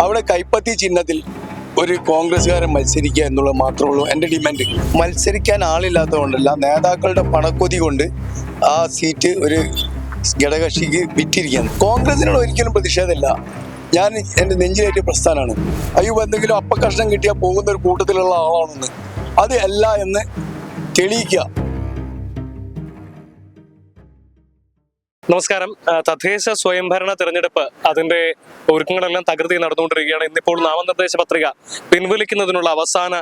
അവിടെ കൈപ്പത്തി ചിഹ്നത്തിൽ ഒരു കോൺഗ്രസ്സുകാരൻ മത്സരിക്കുക എന്നുള്ളത് മാത്രമേ ഉള്ളൂ എൻ്റെ ഡിമാൻഡ്. മത്സരിക്കാൻ ആളില്ലാത്തതുകൊണ്ടല്ല, നേതാക്കളുടെ പണക്കൊതി കൊണ്ട് ആ സീറ്റ് ഒരു ഘടകകക്ഷിക്ക് വിറ്റിരിക്കുകയാണ്. കോൺഗ്രസിനോട് ഒരിക്കലും പ്രതിഷേധമില്ല. ഞാൻ എൻ്റെ നെഞ്ചിലേറ്റ പ്രസ്ഥാനമാണ്. അയ്യോ എന്തെങ്കിലും അപ്പക്കഷ്ണം കിട്ടിയാൽ പോകുന്ന ഒരു കൂട്ടത്തിലുള്ള ആളാണെന്ന്, അത് അല്ല എന്ന് തെളിയിക്കുക. നമസ്കാരം. തദ്ദേശ സ്വയംഭരണ തെരഞ്ഞെടുപ്പ് അതിന്റെ ഒരുക്കങ്ങളെല്ലാം തകൃതി നടന്നുകൊണ്ടിരിക്കുകയാണ്. ഇന്നിപ്പോൾ നാമനിർദ്ദേശ പത്രിക പിൻവലിക്കുന്നതിനുള്ള അവസാന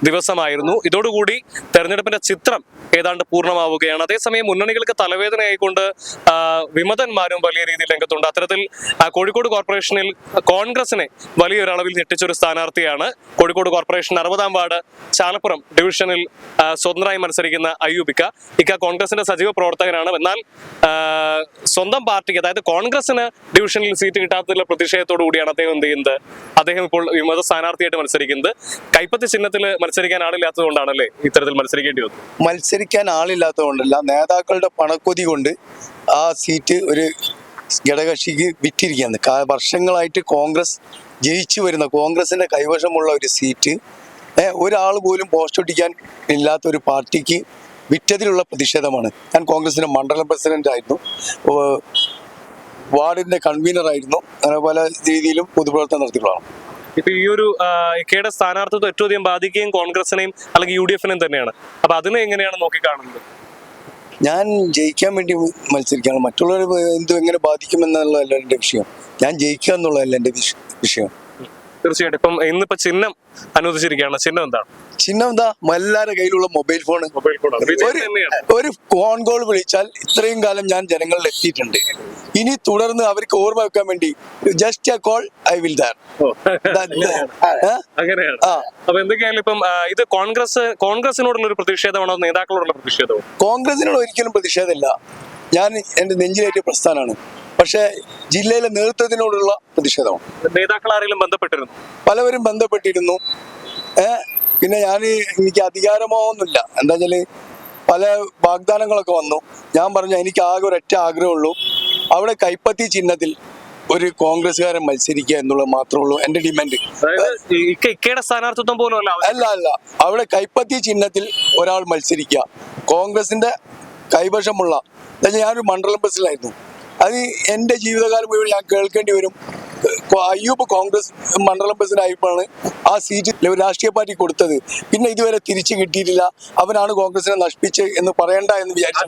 ദിവസമായിരുന്നു. ഇതോടുകൂടി തെരഞ്ഞെടുപ്പിന്റെ ചിത്രം ഏതാണ്ട് പൂർണ്ണമാവുകയാണ്. അതേസമയം മുന്നണികൾക്ക് തലവേദനയായിക്കൊണ്ട് വിമതന്മാരും വലിയ രീതിയിൽ രംഗത്തുണ്ട്. അത്തരത്തിൽ കോഴിക്കോട് കോർപ്പറേഷനിൽ കോൺഗ്രസിനെ വലിയൊരളവിൽ ഞെട്ടിച്ചൊരു സ്ഥാനാർത്ഥിയാണ് കോഴിക്കോട് കോർപ്പറേഷൻ 60-ാം വാർഡ് ചാലപ്പുറം ഡിവിഷനിൽ സ്വതന്ത്രമായി മത്സരിക്കുന്ന അയ്യൂബിക്ക. കോൺഗ്രസിന്റെ സജീവ പ്രവർത്തകനാണ്. എന്നാൽ സ്വന്തം പാർട്ടിക്ക്, അതായത് കോൺഗ്രസിന് ഡിവിഷനിൽ സീറ്റ് കിട്ടാത്തതിലുള്ള പ്രതിഷേധത്തോടു കൂടിയാണ് അദ്ദേഹം എന്ത് ചെയ്യുന്നത്, അദ്ദേഹം ഇപ്പോൾ വിമത സ്ഥാനാർത്ഥിയായിട്ട് മത്സരിക്കുന്നത്. കൈപ്പത്തി ചിഹ്നത്തിൽ മത്സരിക്കാൻ ആളില്ലാത്തത് കൊണ്ടാണല്ലേ ഇത്തരത്തിൽ മത്സരിക്കേണ്ടി വന്നത്? മത്സരിക്കാൻ ആളില്ലാത്തതുകൊണ്ടല്ല, നേതാക്കളുടെ പണക്കൊതി കൊണ്ട് ആ സീറ്റ് ഒരു ഘടകകക്ഷിക്ക് വിറ്റിരിക്കുകയാണ്. വർഷങ്ങളായിട്ട് കോൺഗ്രസ് ജയിച്ചു വരുന്ന, കോൺഗ്രസിന്റെ കൈവശമുള്ള ഒരു സീറ്റ് ഒരാൾ പോലും പോസ്റ്റ് ഒട്ടിക്കാൻ ഇല്ലാത്ത ഒരു പാർട്ടിക്ക് വിറ്റതിലുള്ള പ്രതിഷേധമാണ്. ഞാൻ കോൺഗ്രസിന്റെ മണ്ഡലം പ്രസിഡന്റ് ആയിരുന്നു, വാർഡിന്റെ കൺവീനർ ആയിരുന്നു, അങ്ങനെ പല രീതിയിലും പൊതുപ്രവർത്തനം നടത്തിയിട്ടുള്ളതാണ്. ഇപ്പൊ ഈ ഒരു ഇക്കയുടെ സ്ഥാനാർത്ഥിത്വം ഏറ്റവും അധികം ബാധിക്കുകയും കോൺഗ്രസിനെയും അല്ലെങ്കിൽ UDF-നെയും തന്നെയാണ്. അപ്പൊ അതിനെ എങ്ങനെയാണ് നോക്കിക്കാണുന്നത്? ഞാൻ ജയിക്കാൻ വേണ്ടി മത്സരിക്കുകയാണ്. മറ്റുള്ളവർ എങ്ങനെ ബാധിക്കുമെന്നുള്ളതല്ല എൻ്റെ വിഷയം. ഞാൻ ജയിക്കുക എന്നുള്ളതല്ല എൻ്റെ വിഷയം. തീർച്ചയായിട്ടും. ഇപ്പം ഇന്നിപ്പോ ചിഹ്നം അനുവദിച്ചിരിക്കുകയാണ്. ചിഹ്നം എന്താണ്? ചിഹ്നം എന്താ? എല്ലാവരുടെ കയ്യിലുള്ള മൊബൈൽ ഫോൺ. ഒരു ഫോൺ കോൾ വിളിച്ചാൽ ഇത്രയും കാലം ഞാൻ ജനങ്ങളിൽ എത്തിയിട്ടുണ്ട്. ഇനി തുടർന്ന് അവർക്ക് ഓർമ്മ വെക്കാൻ വേണ്ടി just a call I will there. അങ്ങനെയാണ്. അപ്പൊ എന്തൊക്കെയായാലും ഇപ്പം ഇത് കോൺഗ്രസിനോടുള്ള ഒരു പ്രതിഷേധമാണോ നേതാക്കളോടുള്ള പ്രതിഷേധമോ? കോൺഗ്രസിനോട് ഒരിക്കലും പ്രതിഷേധമില്ല. ഞാൻ എൻ്റെ നെഞ്ചിലേറ്റ പ്രസ്ഥാനമാണ്. പക്ഷേ ജില്ലയിലെ നേതൃത്വത്തിനോടുള്ള പ്രതിഷേധമാണ്. നേതാക്കൾ ആരെങ്കിലും ബന്ധപ്പെട്ടിരുന്നു? പലവരും ബന്ധപ്പെട്ടിരുന്നു. പിന്നെ എനിക്ക് അധികാരമൊന്നുമില്ല. എന്താ വെച്ചാല് പല വാഗ്ദാനങ്ങളൊക്കെ വന്നു. ഞാൻ പറഞ്ഞു എനിക്ക് ആകെ ഒരൊറ്റ ആഗ്രഹമുള്ളൂ, അവിടെ കൈപ്പത്തി ചിഹ്നത്തിൽ ഒരു കോൺഗ്രസ്സുകാരൻ മത്സരിക്കുക എന്നുള്ളത് മാത്രമേ ഉള്ളൂ എൻ്റെ ഡിമാൻഡ്. ഇക്കയുടെ സ്ഥാനാർത്ഥിത്വം പോലും അല്ല, അവിടെ കൈപ്പത്തി ചിഹ്നത്തിൽ ഒരാൾ മത്സരിക്കുക, കോൺഗ്രസിന്റെ കൈവശമുള്ള. ഞാനൊരു മണ്ഡലം പ്രസിഡന്റായിരുന്നു. അത് എൻ്റെ ജീവിതകാലം മുഴുവൻ ഞാൻ കേൾക്കേണ്ടി വരും. അയ്യൂബ് കോൺഗ്രസ് മണ്ഡലം പ്രസിഡന്റ് ആയപ്പോഴാണ് ആ സീറ്റ് രാഷ്ട്രീയ പാർട്ടി കൊടുത്തത്. പിന്നെ ഇതുവരെ തിരിച്ചു കിട്ടിയിട്ടില്ല. അവനാണ് കോൺഗ്രസിനെ നശിപ്പിച്ച് എന്ന് പറയണ്ട എന്ന് വിചാരിച്ചു,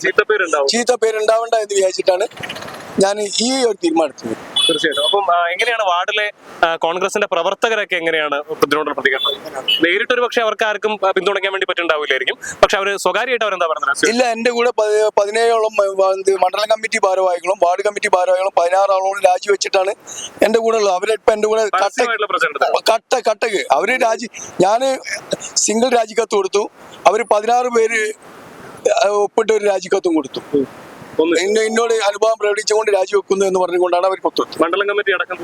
ചീത്ത പേരുണ്ടാവണ്ട എന്ന് വിചാരിച്ചിട്ടാണ് ഞാൻ ഈ ഒരു തീരുമാനമെടുത്തത്. തീർച്ചയായിട്ടും. അപ്പം എങ്ങനെയാണ് വാർഡിലെ കോൺഗ്രസിന്റെ പ്രവർത്തകരൊക്കെ എങ്ങനെയാണ് ഇതിനോടുള്ള പ്രതികരണം? നേരിട്ടൊരു പക്ഷെ അവർക്ക് ആർക്കും പിന്തുണയ്ക്കാൻ വേണ്ടി പറ്റുണ്ടാവില്ലായിരിക്കും. പക്ഷെ അവര് സ്വകാര്യമായിട്ട് അവരെന്താ പറയുന്നത്? ഇല്ല, എന്റെ കൂടെ 17ഓളം മണ്ഡലം കമ്മിറ്റി ഭാരവാഹികളും വാർഡ് കമ്മിറ്റി ഭാരവാഹികളും 16 ആളോളം രാജിവെച്ചിട്ടാണ് എന്റെ കൂടെ ഉള്ളത്. അവരിപ്പോ എന്റെ കൂടെ കട്ടക്ക് അവര് ഞാന് സിംഗിൾ രാജിക്കത്ത് കൊടുത്തു. അവര് 16 പേര് ഒപ്പിട്ട് ഒരു രാജിക്കത്തും കൊടുത്തു. എന്നോട് അനുഭവം പ്രകടിച്ചുകൊണ്ട് രാജിവെക്കുന്നു എന്ന് പറഞ്ഞുകൊണ്ടാണ് അവർ കൊത്തുന്നത്. മണ്ഡലം കമ്മിറ്റി അടക്കം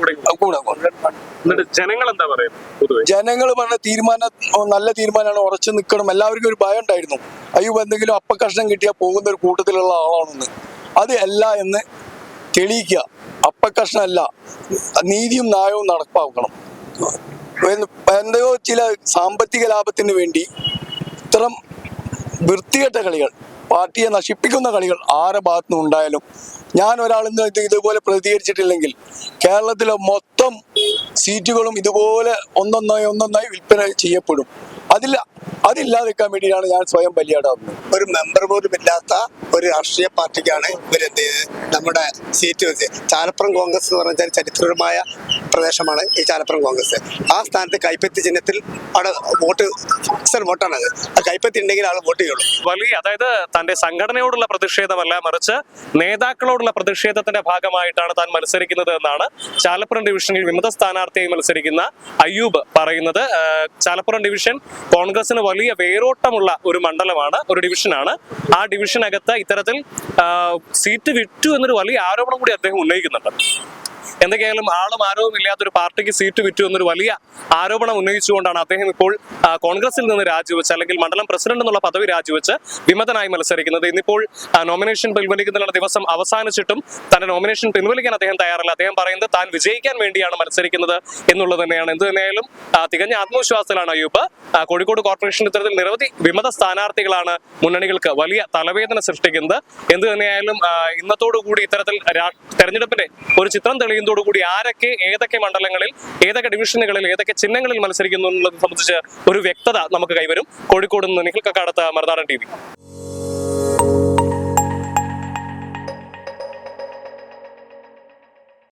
ജനങ്ങൾ എന്താ പറയുന്നത്? ജനങ്ങൾ പറഞ്ഞ തീരുമാനം നല്ല തീരുമാനമാണ്, ഉറച്ചു നിൽക്കണം. എല്ലാവർക്കും ഒരു ഭയം ഉണ്ടായിരുന്നു, അയ്യോ എന്തെങ്കിലും അപ്പക്കഷ്ണം കിട്ടിയാൽ പോകുന്ന ഒരു കൂട്ടത്തിലുള്ള ആളാണെന്ന്. അത് അല്ല എന്ന് തെളിയിക്കുക. അപ്പക്കഷ്ണം അല്ല, നീതിയും ന്യായവും നടപ്പാക്കണം. എന്തെയോ ചില സാമ്പത്തിക ലാഭത്തിന് വേണ്ടി ഇത്തരം വൃത്തികെട്ട കളികൾ, പാർട്ടിയെ നശിപ്പിക്കുന്ന കളികൾ ആരുടെ ഭാഗത്തുനിന്ന് ഉണ്ടായാലും, ഞാൻ ഒരാളിന്ന് ഇതുപോലെ പ്രതികരിച്ചിട്ടില്ലെങ്കിൽ കേരളത്തിലെ മൊത്തം സീറ്റുകളും ഇതുപോലെ ഒന്നൊന്നായി വിൽപ്പന ചെയ്യപ്പെടും. അതില്ലാതിരിക്കാൻ വേണ്ടിയാണ് ഞാൻ സ്വയം ബലിയാടാവുന്നത്. ഒരു മെമ്പർ പോലും ഇല്ലാത്ത ഒരു രാഷ്ട്രീയ പാർട്ടിക്കാണ് ഇവരെന്ത് ചെയ്ത് നമ്മുടെ സീറ്റ് ചാലപ്പുറം കോൺഗ്രസ് എന്ന് പറഞ്ഞാൽ ചരിത്രപരമായ പ്രദേശമാണ് ഈ ചാലപ്പുറം കോൺഗ്രസ്. ആ സ്ഥാനത്ത് കൈപ്പത്തി ചിഹ്നത്തിൽ അവിടെ വോട്ടാണത്. ആ കൈപ്പത്തി ഉണ്ടെങ്കിൽ ആൾ വോട്ട് ചെയ്യുള്ളൂ. വലിയ, അതായത് തന്റെ സംഘടനയോടുള്ള പ്രതിഷേധമല്ല, മറിച്ച് നേതാക്കളോടുള്ള പ്രതിഷേധത്തിന്റെ ഭാഗമായിട്ടാണ് താൻ മത്സരിക്കുന്നത് എന്നാണ് ചാലപ്പുറം ഡിവിഷനിൽ വിമത സ്ഥാനാർത്ഥിയായി മത്സരിക്കുന്ന അയ്യൂബ് പറയുന്നത്. ചാലപ്പുറം ഡിവിഷൻ കോൺഗ്രസിന് വലിയ വേരോട്ടമുള്ള ഒരു മണ്ഡലമാണ്, ഒരു ഡിവിഷനാണ്. ആ ഡിവിഷനകത്ത് ഇത്തരത്തിൽ സീറ്റ് വിറ്റു എന്നൊരു വലിയ ആരോപണം കൂടി അദ്ദേഹം ഉന്നയിക്കുന്നുണ്ട്. എന്തൊക്കെയായാലും ആളും ആരവും ഇല്ലാത്തൊരു പാർട്ടിക്ക് സീറ്റ് വിറ്റു എന്നൊരു വലിയ ആരോപണം ഉന്നയിച്ചുകൊണ്ടാണ് അദ്ദേഹം ഇപ്പോൾ കോൺഗ്രസിൽ നിന്ന് രാജിവെച്ച് അല്ലെങ്കിൽ മണ്ഡലം പ്രസിഡന്റ് എന്നുള്ള പദവി രാജിവെച്ച് വിമതനായി മത്സരിക്കുന്നത്. ഇന്നിപ്പോൾ നോമിനേഷൻ പിൻവലിക്കുന്നതിനുള്ള ദിവസം അവസാനിച്ചിട്ടും തന്റെ നോമിനേഷൻ പിൻവലിക്കാൻ അദ്ദേഹം തയ്യാറല്ല. അദ്ദേഹം പറയുന്നത് താൻ വിജയിക്കാൻ വേണ്ടിയാണ് മത്സരിക്കുന്നത് എന്നുള്ളത് തന്നെയാണ്. എന്ത് തന്നെയായാലും തികഞ്ഞ ആത്മവിശ്വാസത്തിലാണ് അയ്യൂബ്. കോഴിക്കോട് കോർപ്പറേഷൻ ഇത്തരത്തിൽ നിരവധി വിമത സ്ഥാനാർത്ഥികളാണ് മുന്നണികൾക്ക് വലിയ തലവേദന സൃഷ്ടിക്കുന്നത്. എന്ത് തന്നെയായാലും ഇന്നത്തോടുകൂടി ഇത്തരത്തിൽ തെരഞ്ഞെടുപ്പിന്റെ ഒരു ചിത്രം തെളിയുന്നതോടുകൂടി ആരൊക്കെ ഏതൊക്കെ മണ്ഡലങ്ങളിൽ ഏതൊക്കെ ഡിവിഷനുകളിൽ ഏതൊക്കെ ചിഹ്നങ്ങളിൽ മത്സരിക്കുന്നു എന്നുള്ളത് സംബന്ധിച്ച് ഒരു വ്യക്തത നമുക്ക് കൈവരും. കോഴിക്കോട് നിന്ന് നിഖിൽ കക്കാടത്ത്, മറുനാടൻ TV.